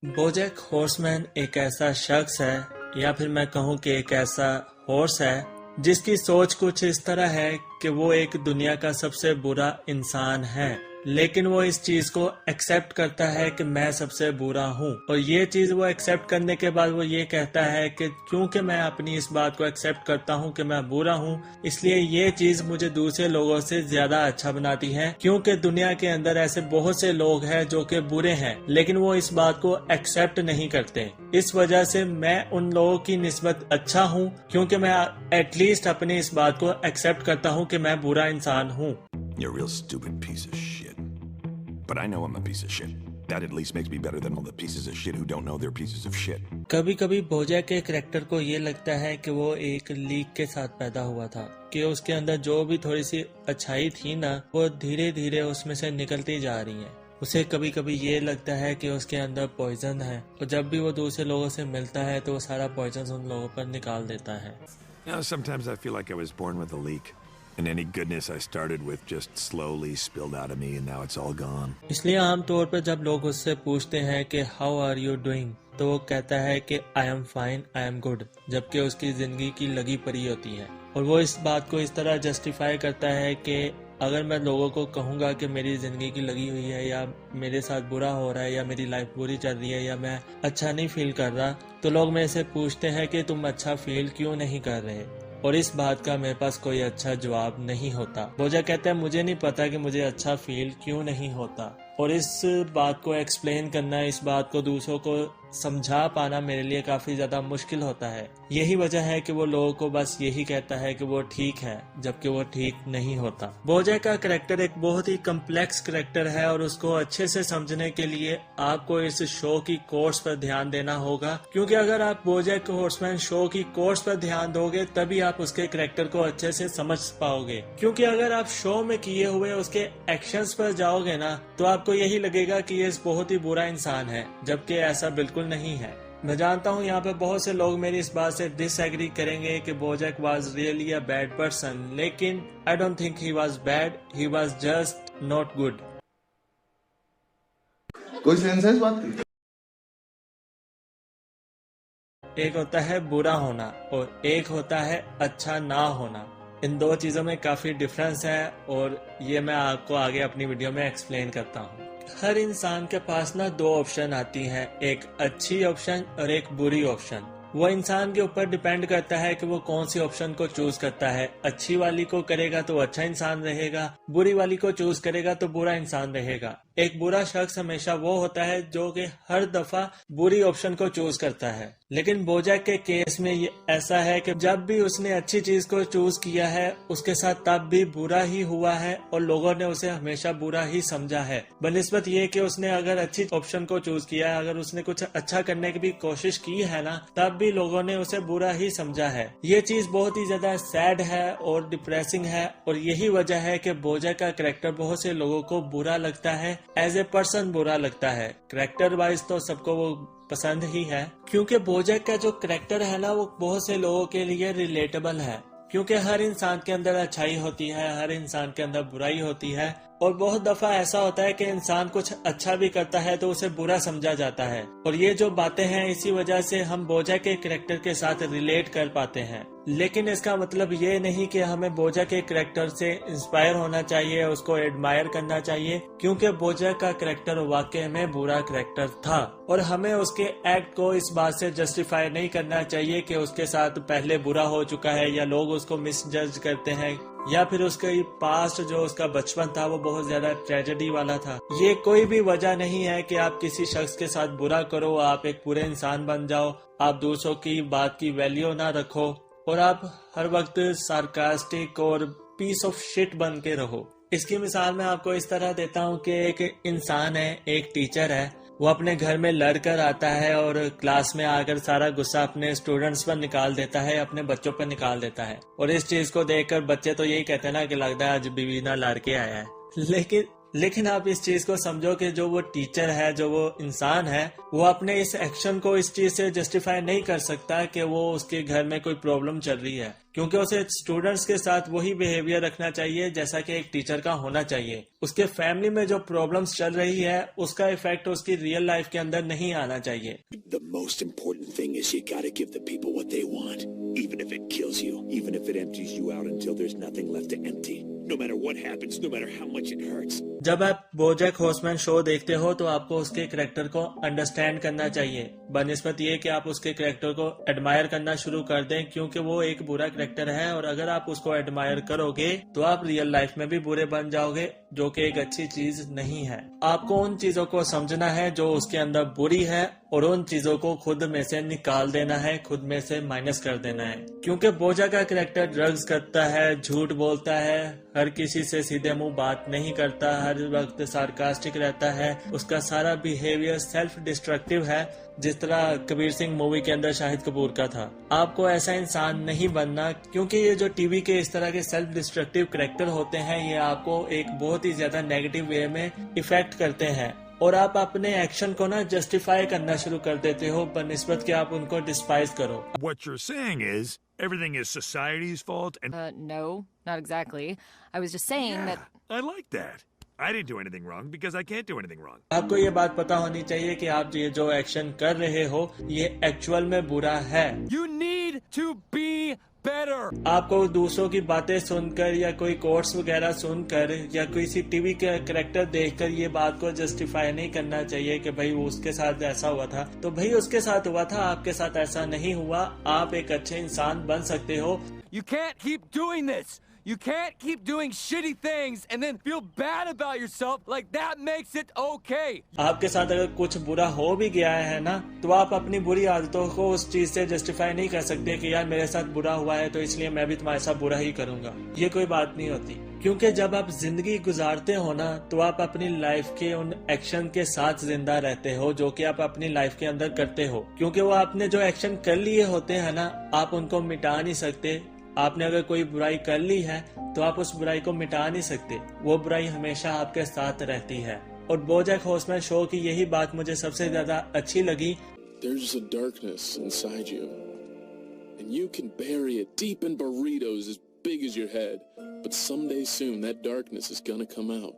BoJack horseman एक ऐसा शख्स है या फिर मैं कहूँ कि एक ऐसा हॉर्स है जिसकी सोच कुछ इस तरह है कि वो एक दुनिया का सबसे बुरा इंसान है, लेकिन वो इस चीज को एक्सेप्ट करता है कि मैं सबसे बुरा हूँ। और ये चीज वो एक्सेप्ट करने के बाद वो ये कहता है कि क्योंकि मैं अपनी इस बात को एक्सेप्ट करता हूँ कि मैं बुरा हूँ, इसलिए ये चीज मुझे दूसरे लोगों से ज्यादा अच्छा बनाती है, क्योंकि दुनिया के अंदर ऐसे बहुत से लोग हैं जो कि बुरे हैं लेकिन वो इस बात को एक्सेप्ट नहीं करते। इस वजह से मैं उन लोगों की निस्बत अच्छा हूँ क्योंकि मैं एटलीस्ट अपनी इस बात को एक्सेप्ट करता हूँ कि मैं बुरा इंसान हूँ। You're a real stupid piece of shit. But I know I'm a piece of shit. That at least makes me better than all the pieces of shit who don't know they're pieces of shit. कभी कभी BoJack के character को ये लगता है कि वो एक लीक के साथ पैदा हुआ था, कि उसके अंदर जो भी थोड़ी सी अच्छाई थी ना, वो धीरे धीरे उसमें से निकलती जा रही है। उसे कभी कभी ये लगता है कि उसके अंदर पॉइजन है, और जब भी वो दूसरे लोगों से मिलता है तो वो सारा पॉइजन उन लोगों पर निकाल देता है। Sometimes I feel like I was born with a leak. And any goodness I started with just slowly spilled out of me and now it's all gone. इसलिए आमतौर पर जब लोग उससे पूछते हैं कि हाउ आर यू डूइंग, तो वो कहता है कि I am fine, I am good, जबकि उसकी जिंदगी की लगी पड़ी होती है। और वो इस बात को इस तरह जस्टिफाई करता है कि अगर मैं लोगों को कहूँगा कि मेरी जिंदगी की लगी हुई है या मेरे साथ बुरा हो रहा है या मेरी लाइफ बुरी चल रही है या मैं अच्छा नहीं फील कर रहा, तो लोग मेरे से पूछते हैं कि तुम अच्छा फील क्यों नहीं कर रहे, और इस बात का मेरे पास कोई अच्छा जवाब नहीं होता। बोजा कहता है मुझे नहीं पता कि मुझे अच्छा फील क्यों नहीं होता, और इस बात को एक्सप्लेन करना, इस बात को दूसरों को समझा पाना मेरे लिए काफी ज्यादा मुश्किल होता है। यही वजह है कि वो लोगों को बस यही कहता है कि वो ठीक है, जबकि वो ठीक नहीं होता। बोजैक का कैरेक्टर एक बहुत ही कम्प्लेक्स कैरेक्टर है और उसको अच्छे से समझने के लिए आपको इस शो की कोर्स पर ध्यान देना होगा, क्योंकि अगर आप बोजैक हॉर्समैन शो की कोर्स पर ध्यान दोगे तभी आप उसके कैरेक्टर को अच्छे से समझ पाओगे। क्योंकि अगर आप शो में किए हुए उसके एक्शंस पर जाओगे ना, तो आपको यही लगेगा कि ये बहुत ही बुरा इंसान है, जबकि ऐसा बिल्कुल नहीं है। मैं जानता हूँ यहाँ पे बहुत से लोग मेरी इस बात से डिसएग्री करेंगे कि BoJack was really a bad person, लेकिन I don't think he was bad, he was just not good. कोई सेंस है इस बात की? एक होता है बुरा होना और एक होता है अच्छा ना होना। इन दो चीजों में काफी डिफरेंस है और ये मैं आपको आगे अपनी वीडियो में एक्सप्लेन करता हूँ। हर इंसान के पास ना दो ऑप्शन आती हैं, एक अच्छी ऑप्शन और एक बुरी ऑप्शन। वो इंसान के ऊपर डिपेंड करता है कि वो कौन सी ऑप्शन को चूज करता है। अच्छी वाली को करेगा तो अच्छा इंसान रहेगा, बुरी वाली को चूज करेगा तो बुरा इंसान रहेगा। एक बुरा शख्स हमेशा वो होता है जो कि हर दफा बुरी ऑप्शन को चूज करता है, लेकिन बोजैक के केस में ये ऐसा है कि जब भी उसने अच्छी चीज को चूज किया है उसके साथ तब भी बुरा ही हुआ है और लोगों ने उसे हमेशा बुरा ही समझा है, बनिस्बत ये कि उसने अगर अच्छी ऑप्शन को चूज किया है, अगर उसने कुछ अच्छा करने की भी कोशिश की है ना, तब भी लोगों ने उसे बुरा ही समझा है। ये चीज बहुत ही ज्यादा सैड है और डिप्रेसिंग है, और यही वजह है कि बोजैक का कैरेक्टर बहुत से लोगों को बुरा लगता है, एज ए पर्सन बुरा लगता है। कैरेक्टर वाइज तो सबको वो पसंद ही है, क्योंकि बोजैक का जो कैरेक्टर है ना, वो बहुत से लोगों के लिए रिलेटेबल है, क्योंकि हर इंसान के अंदर अच्छाई होती है, हर इंसान के अंदर बुराई होती है, और बहुत दफा ऐसा होता है कि इंसान कुछ अच्छा भी करता है तो उसे बुरा समझा जाता है। और ये जो बातें हैं, इसी वजह से हम बोजैक के कैरेक्टर के साथ रिलेट कर पाते हैं। लेकिन इसका मतलब ये नहीं कि हमें बोजैक के कैरेक्टर से इंस्पायर होना चाहिए, उसको एडमायर करना चाहिए, क्योंकि बोजैक का कैरेक्टर वाकई में बुरा कैरेक्टर था और हमें उसके एक्ट को इस बात से जस्टिफाई नहीं करना चाहिए कि उसके साथ पहले बुरा हो चुका है या लोग उसको मिसजज करते हैं, या फिर उसका पास्ट जो उसका बचपन था वो बहुत ज्यादा ट्रेजेडी वाला था। ये कोई भी वजह नहीं है कि आप किसी शख्स के साथ बुरा करो, आप एक बुरे इंसान बन जाओ, आप दूसरों की बात की वैल्यू ना रखो और आप हर वक्त सार्कास्टिक और पीस ऑफ शिट बन के रहो। इसकी मिसाल मैं आपको इस तरह देता हूँ कि एक इंसान है, एक टीचर है, वो अपने घर में लड़कर आता है और क्लास में आकर सारा गुस्सा अपने स्टूडेंट्स पर निकाल देता है, अपने बच्चों पर निकाल देता है। और इस चीज को देखकर बच्चे तो यही कहते हैं ना कि लगता है आज बीवी ना लड़ के आया है, लेकिन लेकिन आप इस चीज को समझो कि जो वो टीचर है, जो वो इंसान है, वो अपने इस एक्शन को इस चीज से जस्टिफाई नहीं कर सकता कि वो उसके घर में कोई प्रॉब्लम चल रही है, क्योंकि उसे स्टूडेंट्स के साथ वही बिहेवियर रखना चाहिए जैसा कि एक टीचर का होना चाहिए। उसके फैमिली में जो प्रॉब्लम्स चल रही है उसका इफेक्ट उसकी रियल लाइफ के अंदर नहीं आना चाहिए। The most important thing is you gotta give the people what they want, even if it kills you, even if it empties you out until there's nothing left to empty. No matter what happens, no matter how much it hurts. जब आप BoJack horseman show देखते हो तो आपको उसके character को understand करना चाहिए, बनिस्बत ये कि आप उसके कैरेक्टर को एडमायर करना शुरू कर दें, क्योंकि वो एक बुरा कैरेक्टर है और अगर आप उसको एडमायर करोगे तो आप रियल लाइफ में भी बुरे बन जाओगे, जो कि एक अच्छी चीज नहीं है। आपको उन चीजों को समझना है जो उसके अंदर बुरी है और उन चीजों को खुद में से निकाल देना है, खुद में से माइनस कर देना है। क्योंकि बोजा का कैरेक्टर ड्रग्स करता है, झूठ बोलता है, हर किसी से सीधे मुंह बात नहीं करता, हर वक्त सार्कास्टिक रहता है, उसका सारा बिहेवियर सेल्फ डिस्ट्रक्टिव है, जिस तरह कबीर सिंह मूवी के अंदर शाहिद कपूर का था। आपको ऐसा इंसान नहीं बनना, क्योंकि ये जो टीवी के इस तरह के सेल्फ डिस्ट्रक्टिव कैरेक्टर होते हैं ये आपको एक बहुत ही ज्यादा नेगेटिव वे में इफेक्ट करते हैं और आप अपने एक्शन को ना जस्टिफाई करना शुरू कर देते हो बनिस्बत कि आप उनको डिस्पाइज करो। What you're saying is everything is society's fault and No, not exactly. I was just saying that. I like that. I didn't do anything wrong because I can't do anything wrong. आपको ये बात पता होनी चाहिए कि आप ये जो एक्शन कर रहे हो ये एक्चुअल में बुरा है। You need to be better. आपको दूसरों की बातें सुनकर या कोई कोट्स वगैरह सुनकर या किसी टीवी के कैरेक्टर देखकर ये बात को जस्टिफाई नहीं करना चाहिए कि भाई उसके साथ ऐसा हुआ था तो भाई उसके साथ हुआ था, आपके साथ ऐसा नहीं हुआ। आप एक अच्छे इंसान बन सकते हो। You can't keep doing this. You can't keep doing shitty things and then feel bad about yourself like that makes it okay. आपके साथ अगर कुछ बुरा हो भी गया है ना तो आप अपनी बुरी आदतों को उस चीज से जस्टिफाई नहीं कर सकते कि यार मेरे साथ बुरा हुआ है तो इसलिए मैं भी तुम्हारे साथ बुरा ही करूंगा। ये कोई बात नहीं होती, क्योंकि जब आप जिंदगी गुजारते हो ना तो आप अपनी लाइफ के उन एक्शन के साथ जिंदा रहते हो जो कि आप अपनी लाइफ के अंदर करते हो, क्योंकि वो आपने जो एक्शन कर लिए होते हैं ना आप उनको मिटा नहीं सकते। आपने अगर कोई बुराई कर ली है तो आप उस बुराई को मिटा नहीं सकते, वो बुराई हमेशा आपके साथ रहती है। और बोजैक हॉर्समैन शो की यही बात मुझे सबसे ज्यादा अच्छी लगी। There's a darkness inside you, and you can bury it deep in burritos as big as your head, but someday soon that darkness is gonna come out.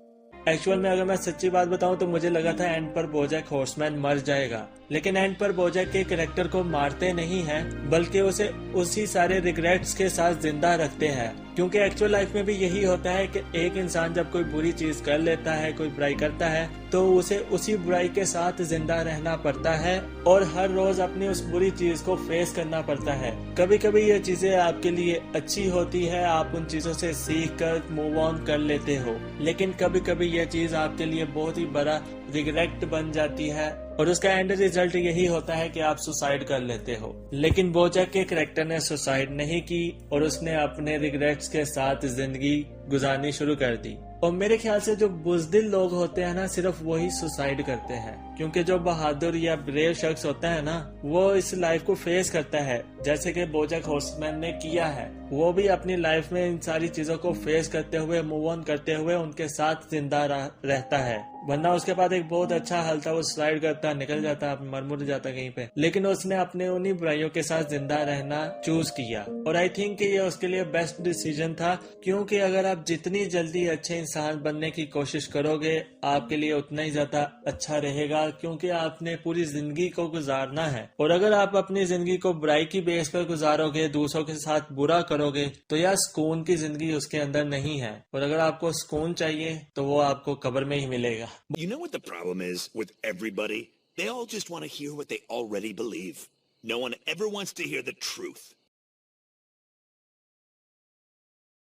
Actual में अगर मैं सच्ची बात बताऊं तो मुझे लगा था एंड पर बोजैक हॉर्समैन मर जाएगा, लेकिन एंड पर बोजैक के कैरेक्टर को मारते नहीं हैं बल्कि उसे उसी सारे रिग्रेट्स के साथ जिंदा रखते हैं, क्योंकि एक्चुअल लाइफ में भी यही होता है कि एक इंसान जब कोई बुरी चीज कर लेता है, कोई बुराई करता है तो उसे उसी बुराई के साथ जिंदा रहना पड़ता है और हर रोज अपनी उस बुरी चीज को फेस करना पड़ता है। कभी कभी ये चीजें आपके लिए अच्छी होती है, आप उन चीजों से सीख कर मूव ऑन कर लेते हो, लेकिन कभी कभी ये चीज आपके लिए बहुत ही बड़ा रिग्रेट बन जाती है और उसका एंड रिजल्ट यही होता है कि आप सुसाइड कर लेते हो। लेकिन बोजैक के कैरेक्टर ने सुसाइड नहीं की और उसने अपने रिग्रेट्स के साथ जिंदगी गुजारनी शुरू कर दी। और मेरे ख्याल से जो बुज़दिल लोग होते हैं ना सिर्फ वही सुसाइड करते हैं, क्योंकि जो बहादुर या ब्रेव शख्स होता है ना वो इस लाइफ को फेस करता है जैसे कि बोजैक हॉर्समैन ने किया है। वो भी अपनी लाइफ में इन सारी चीजों को फेस करते हुए मूव ऑन करते हुए उनके साथ जिंदा रहता है, वरना उसके बाद एक बहुत अच्छा हल था, वो स्लाइड करता निकल जाता मर मुर जाता कहीं पे, लेकिन उसने अपने उन्हीं बुराइयों के साथ जिंदा रहना चूज किया और आई थिंक कि ये उसके लिए बेस्ट डिसीजन था, क्योंकि अगर आप जितनी जल्दी अच्छे इंसान बनने की कोशिश करोगे आपके लिए उतना ही ज्यादा अच्छा रहेगा, क्योंकि आपने पूरी जिंदगी को गुजारना है और अगर आप अपनी जिंदगी को बुराई की बेस पर गुजारोगे, दूसरों के साथ बुरा करोगे तो यार सुकून की जिंदगी उसके अंदर नहीं है और अगर आपको सुकून चाहिए तो वो आपको कब्र में ही मिलेगा। You know what the problem is with everybody? They all just want to hear what they already believe. No one ever wants to hear the truth.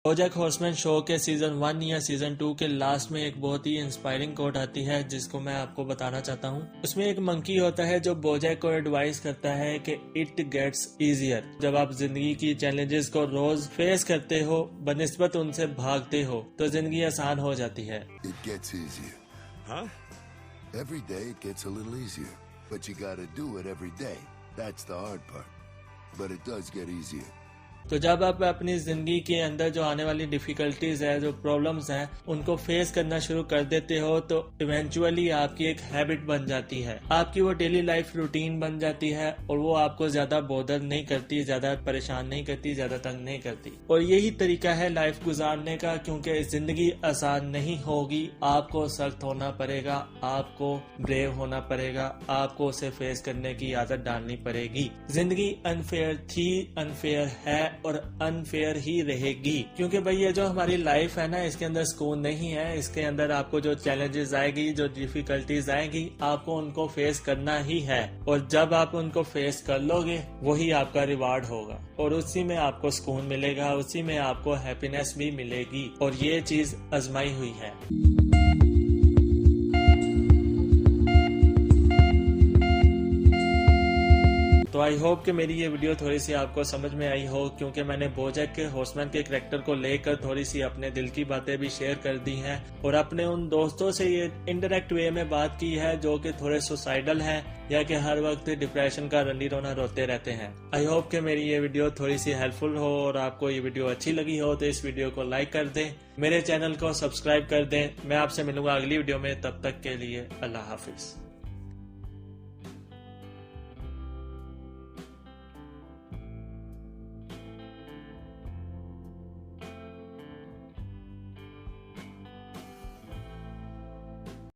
BoJack horseman show के सीजन 1 या सीजन 2 के last में एक बहुत ही inspiring quote आती है जिसको मैं आपको बताना चाहता हूँ। उसमें एक मंकी होता है जो बोजैक को एडवाइस करता है कि इट गेट्स इजियर। जब आप जिंदगी की चैलेंजेस को रोज फेस करते हो बनिस्बत उनसे भागते हो तो जिंदगी आसान हो जाती है। It gets easier. Huh? Every day it gets a little easier, but you gotta do it every day. That's the hard part. But it does get easier. तो जब आप अपनी जिंदगी के अंदर जो आने वाली डिफिकल्टीज है, जो प्रॉब्लम्स हैं, उनको फेस करना शुरू कर देते हो तो इवेंचुअली आपकी एक हैबिट बन जाती है, आपकी वो डेली लाइफ रूटीन बन जाती है और वो आपको ज्यादा बोदर नहीं करती, ज्यादा परेशान नहीं करती, ज्यादा तंग नहीं करती। और यही तरीका है लाइफ गुजारने का, क्योंकि जिंदगी आसान नहीं होगी, आपको सख्त होना पड़ेगा, आपको ब्रेव होना पड़ेगा, आपको उसे फेस करने की आदत डालनी पड़ेगी। जिंदगी अनफेयर थी, अनफेयर है और अनफेयर ही रहेगी, क्योंकि भाई ये जो हमारी लाइफ है ना, इसके अंदर सुकून नहीं है। इसके अंदर आपको जो चैलेंजेस आएगी, जो डिफिकल्टीज आएगी, आपको उनको फेस करना ही है। और जब आप उनको फेस कर लोगे, वही आपका रिवार्ड होगा और उसी में आपको सुकून मिलेगा, उसी में आपको हैप्पीनेस भी मिलेगी। और ये चीज आजमाई हुई है। तो आई होप कि मेरी ये वीडियो थोड़ी सी आपको समझ में आई हो, क्योंकि मैंने बोजैक के हॉर्समैन के कैरेक्टर को लेकर थोड़ी सी अपने दिल की बातें भी शेयर कर दी हैं और अपने उन दोस्तों से ये इनडायरेक्ट वे में बात की है जो कि थोड़े सुसाइडल हैं या कि हर वक्त डिप्रेशन का रंडी रोना रोते रहते हैं। आई होप कि मेरी ये वीडियो थोड़ी सी हेल्पफुल हो और आपको ये वीडियो अच्छी लगी हो तो इस वीडियो को लाइक कर दें, मेरे चैनल को सब्सक्राइब कर दें। मैं आपसे मिलूंगा अगली वीडियो में, तब तक के लिए अल्लाह हाफिज।